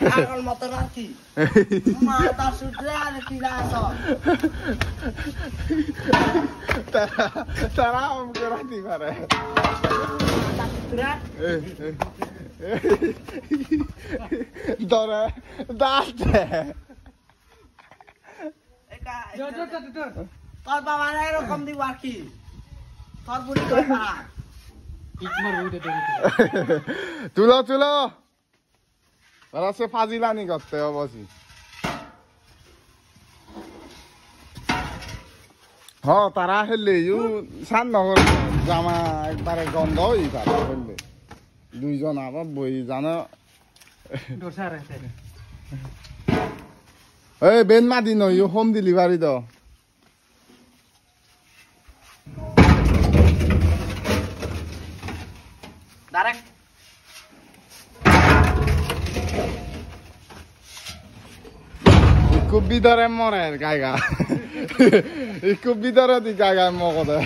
Akal motor lagi. Mata sudah dilaso. Tara om kerati pare. Berat. Dore date. Eka. Kau bawa erokom diwaki. Kau buli kau parah. তুলো তারা সে ফাজিলানি করতে অবশ্যই হ তারা হেললে সান নগর জামা একবারে গন্ধ হই তারা হেললে দুইজন আবার বই জানো এই বেন মাদি নই হোম ডেলিভারি দাও Direct. Ikut bidara more kaya. Ikut bidara di kaya mau kode.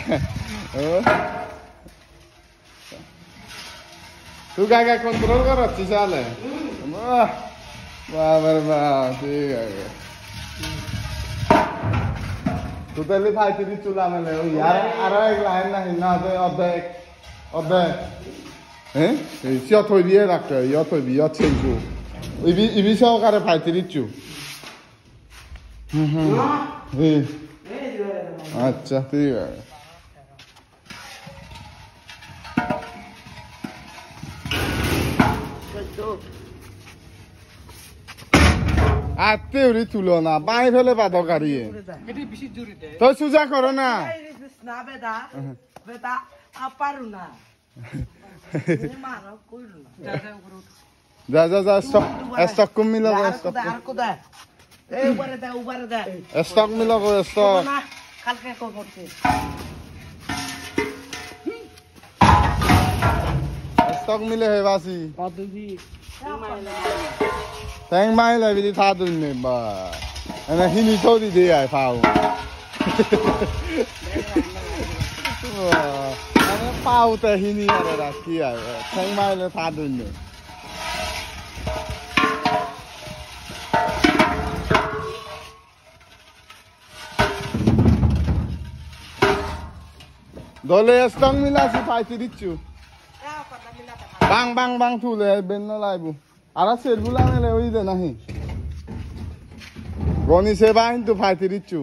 Tu kaya kontrol karo cisale. Wah, wah, ठीक है. Tu tadi fight di chula mele. यार आरा एक लाइन ना हिन्ना तो अबे siya thôi biye rakka ya thôi biya chenju ibi sahakare fight dicchu আচ্ছা ঠিক আছে আতে উড়ি তুলো না বাই ফেলে পাতো গাড়ি এটি বেশি জোরে দে তো সুজা করো না না বেটা বেটা আপারু না মারো কইরু না যা স্টক কম মিলা স্টক আর কোদা এই উপরে দে স্টক মিলা স্টক না কালকে কো করতে স্টক মিলে হে বাসি পাদুজি Thank my life is hard to remember. And he needs to be there. I found. I'm a powder. He needs a here. Thank my life hard to remember. Dole strong mila si fight it you. Bang to the Ben no live. Ara ser bulane le oide nahi. Goni se bain to fight it you.